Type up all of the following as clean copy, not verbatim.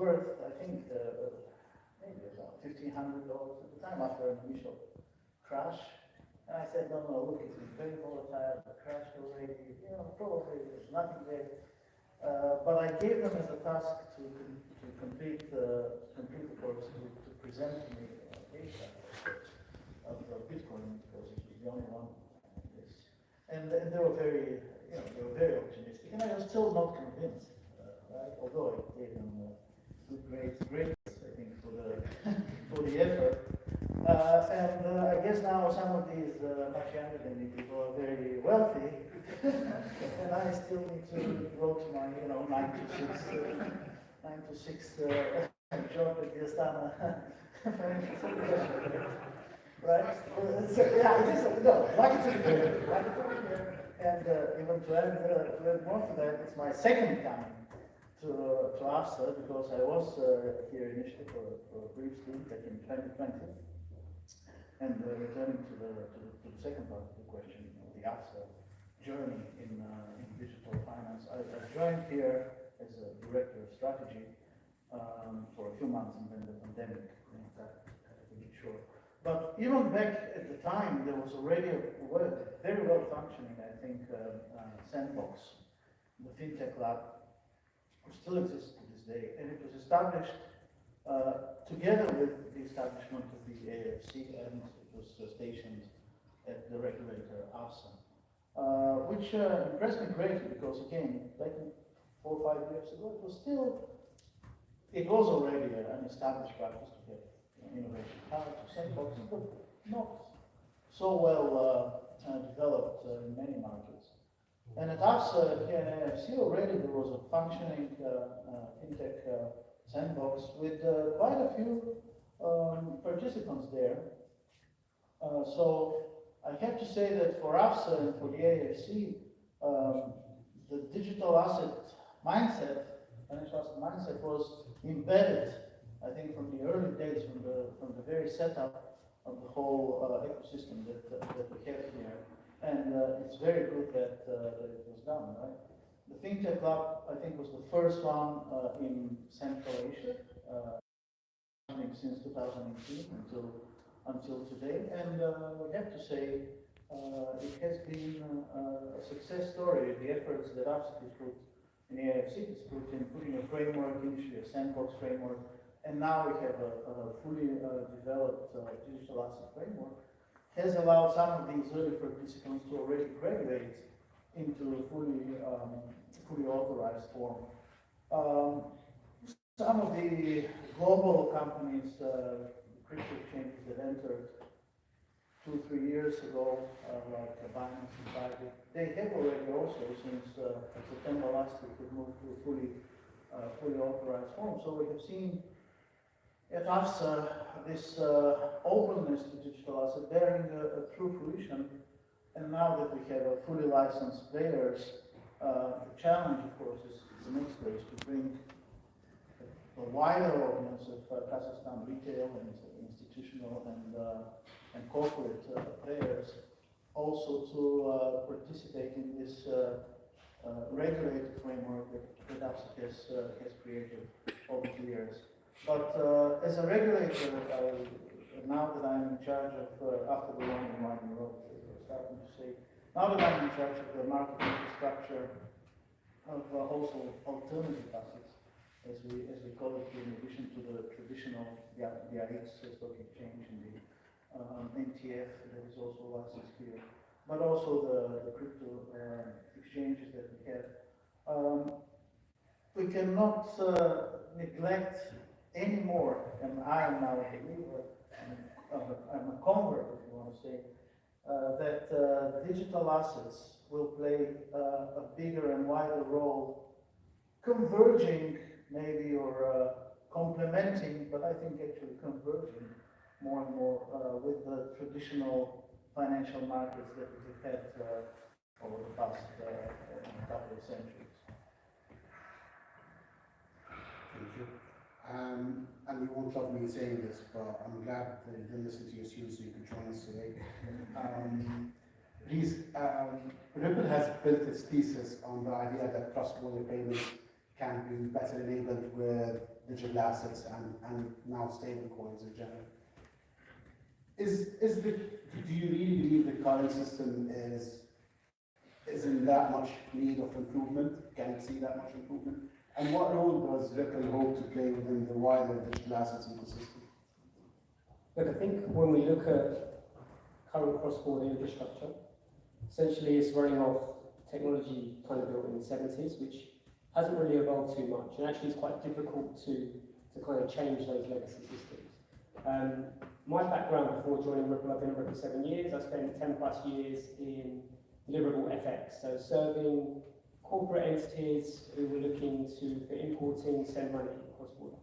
worth, I think, maybe about $1,500 at the time after an initial crash. And I said, no, look, it's been very volatile, it crashed already, probably there's nothing there. But I gave them as a task to complete the course, to present to me data of Bitcoin, because it was the only one like this. And they were very, very optimistic, and I was still not convinced, right? Although I gave them good grades, I think, for the effort. And I guess now some of these much younger than me people are very wealthy, and I still need to go to my 9 to 6 job at the Astana financial services, right? So, yeah, it is like to be here. And even to add more to that, it's my second coming to AFSA, because I was here initially for a brief stint back in 2020. And returning to the second part of the question, the AFSA journey in digital finance, I joined here as a director of strategy for a few months, and then the pandemic made that really short. But even back at the time, there was already a very well functioning, I think, sandbox, the Fintech lab, which still exists to this day, and it was established together with the establishment of the AIFC, and it was stationed at the regulator AFSA, which impressed me greatly, because again, back 4 or 5 years ago, it was already an established practice to get innovation cards to sandboxes, but not so well developed in many markets. And at AFSA, here in AIFC already, there was a functioning Fintech sandbox with quite a few participants there. So I have to say that for AFSA and for the AIFC, the digital asset mindset, financial asset mindset, was embedded, I think, from the early days, from the very setup of the whole ecosystem that we have here. And it's very good that it was done, right? The Fintech Lab, I think, was the first one in Central Asia, since 2018 until today. And we have to say, it has been a success story. The efforts that AFSA has put, and the AIFC has put in putting a framework, initially a sandbox framework, and now we have a fully developed digital asset framework, has allowed some of these early participants to already graduate into fully authorized form. Some of the global companies, crypto exchanges that entered 2 or 3 years ago, like Binance and Bybit, they have already also, since September last year, could move to a fully authorized form. So we have seen at AFSA this openness to digital asset bearing a true fruition. And now that we have a fully licensed players, the challenge, of course, is the next stage to bring a wider audience of Kazakhstan retail and institutional and corporate players also to participate in this regulated framework that AFSA has created over the years. But as a regulator, now that I'm in charge of, after the long and winding road, starting to say, now that I'm in charge of the market infrastructure of also alternative assets, as we call it, in addition to the traditional, the AIFC stock exchange and the NTF that is also licensed here, but also the crypto exchanges that we have. We cannot neglect anymore, and I am now a believer, I'm a convert, if you want to say, that digital assets will play a bigger and wider role, converging maybe, or complementing, but I think actually converging more and more with the traditional financial markets that we've had over the past couple of centuries. Thank you. And you won't love me saying this, but I'm glad that you didn't listen to your students so you could join us today. Reece, Ripple has built its thesis on the idea that cross-border payments can be better enabled with digital assets and now stablecoins in general. Do you really believe the current system is in that much need of improvement? Can it see that much improvement? And what role does Ripple hope to play within the wider digital assets ecosystem? Look, I think when we look at current cross-border infrastructure, essentially it's running off technology kind of built in the 70s, which hasn't really evolved too much, and actually it's quite difficult to kind of change those legacy systems. My background before joining Ripple, I've been at Ripple 7 years. I spent 10 plus years in deliverable FX, so serving corporate entities who were looking for importing, send money across border.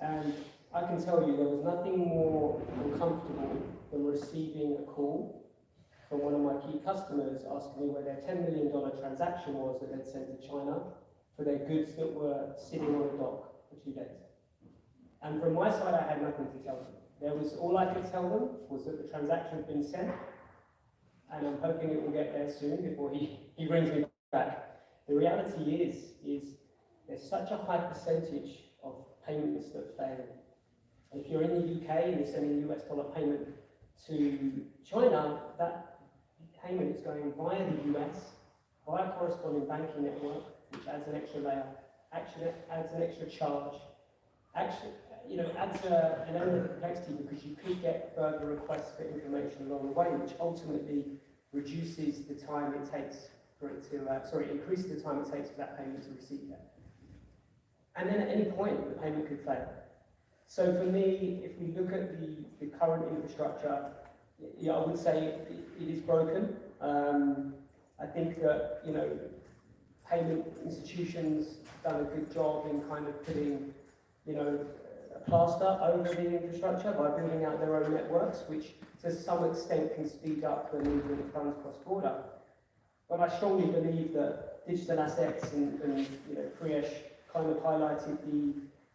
And I can tell you there was nothing more uncomfortable than receiving a call from one of my key customers asking me where their $10 million transaction was that they'd sent to China for their goods that were sitting on a dock for 2 days. And from my side, I had nothing to tell them. All I could tell them was that the transaction had been sent, and I'm hoping it will get there soon before he rings me back. The reality is there's such a high percentage of payments that fail. If you're in the UK and you're sending a US dollar payment to China, that payment is going via the US, via a corresponding banking network, which adds an extra layer, actually adds an extra charge, actually, adds an element of complexity because you could get further requests for information along the way, which ultimately reduces the time it takes for it to, increases the time it takes for that payment to receive that. And then at any point, the payment could fail. So for me, if we look at the current infrastructure, I would say it is broken. I think that, payment institutions have done a good job in kind of putting, a plaster over the infrastructure by building out their own networks, which to some extent can speed up the movement of funds cross-border. But I strongly believe that digital assets and Priyesh kind of highlighted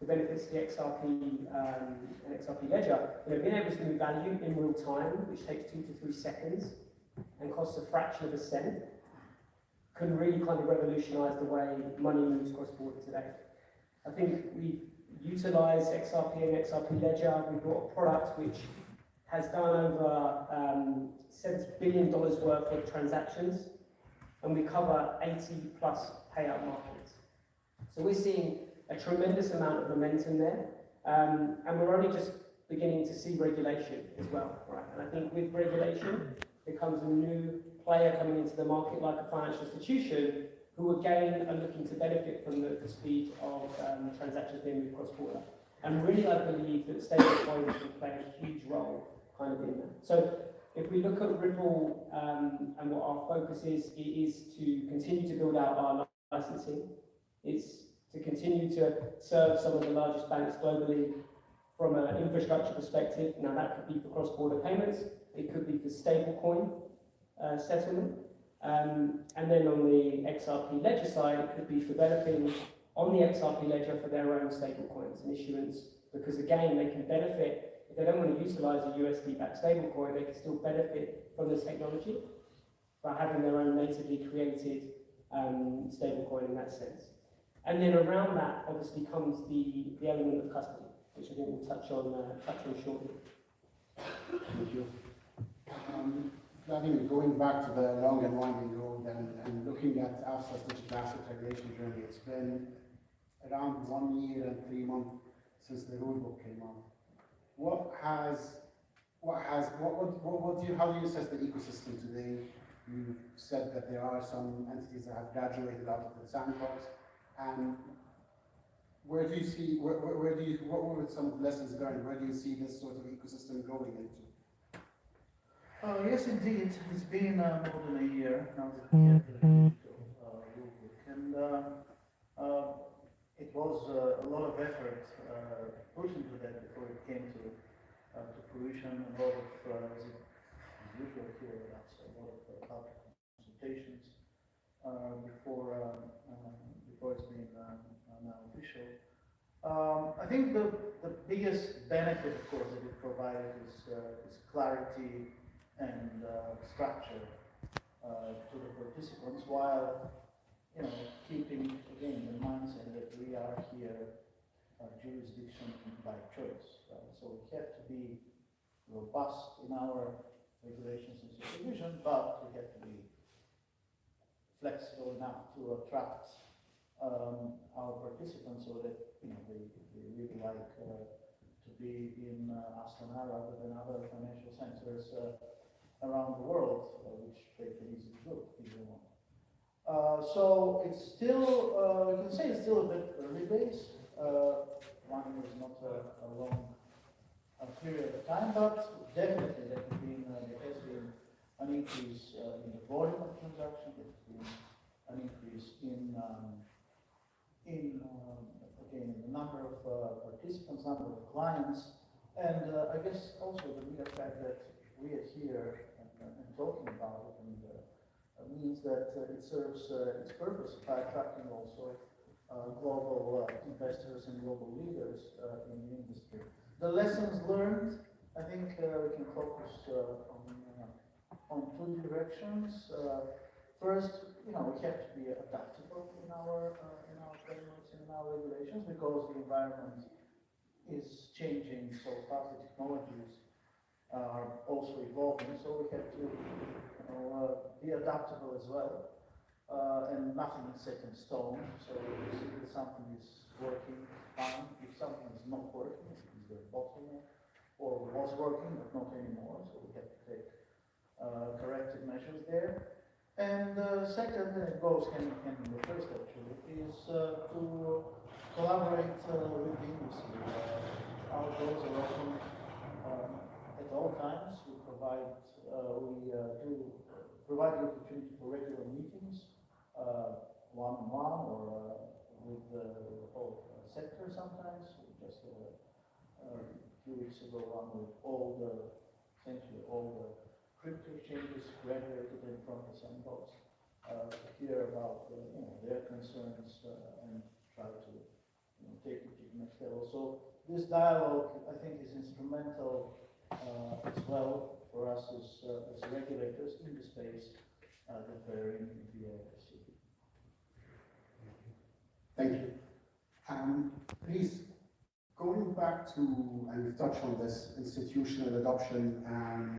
the benefits of the XRP and XRP ledger. Being able to move value in real time, which takes 2 to 3 seconds and costs a fraction of a cent, can really kind of revolutionise the way money moves cross-border today. I think we've utilised XRP and XRP ledger. We've got a product which has done over $7 billion worth of transactions, and we cover 80 plus payout markets. So we're seeing a tremendous amount of momentum there, and we're only just beginning to see regulation as well, right? And I think with regulation, there comes a new player coming into the market like a financial institution who again are looking to benefit from the speed of transactions being moved cross-border. And really I believe that stablecoins will play a huge role kind of in that. So if we look at Ripple and what our focus is, it is to continue to build out our licensing. It's to continue to serve some of the largest banks globally from an infrastructure perspective. Now that could be for cross-border payments, it could be for stablecoin settlement, and then on the XRP ledger side, it could be developing on the XRP ledger for their own stablecoins and issuance, because again, they can benefit. If they don't want to utilize a USD-backed stablecoin, they can still benefit from this technology by having their own natively created stablecoin in that sense. And then around that, obviously, comes the element of custody, which I think we'll touch on shortly. Thank you. Vladimir, going back to the long and winding road and looking at AFSA's digital asset regulation journey, it's been around 1 year and 3 months since the rulebook came out. How do you assess the ecosystem today? You said that there are some entities that have graduated out of the sandbox, and what were some lessons learned? Where do you see this sort of ecosystem going into? Yes, indeed. It's been more than a year now that we have the digital rulebook, and it was a lot of effort put into that before it came to fruition. A lot of, as usual here, a lot of public consultations before it's been now official. I think the biggest benefit, of course, that it provided is clarity and structure to the participants, while keeping again the mindset that we are here jurisdiction by choice, right? So we have to be robust in our regulations and supervision, but we have to be flexible enough to attract our participants so that they really like to be in Astana rather than other financial centers around the world, which they can easily do if they want. So it's still, we can say it's still a bit early days. 1 year is not a long period of time, but definitely there has been an increase in the volume of transactions. There's been an increase in again in the number of participants, number of clients, and I guess also the mere fact that we are here and talking about it means that it serves its purpose by attracting also global investors and global leaders in the industry. The lessons learned, I think we can focus on two directions. First, we have to be adaptable in our frameworks and in our regulations because the environment is changing so fast. The technologies are also evolving, so we have to be adaptable as well. And nothing is set in stone. So if something is working fine, if something is not working, if it is a bottleneck, or was working but not anymore, so we have to take corrective measures there. And second, and it goes hand in hand with the first actually, is to collaborate with the industry. Our doors are open at all times. We do provide the opportunity for regular meetings, one-on-one or with the whole sector sometimes. We just a few weeks ago one with essentially all the crypto exchanges graduated in front of sandbox to hear about their concerns and try to take it to the next level. So this dialogue, I think, is instrumental as well for us as regulators in the space that we're in the AIFC. Thank you. Reece, going back to, and we've touched on this, institutional adoption and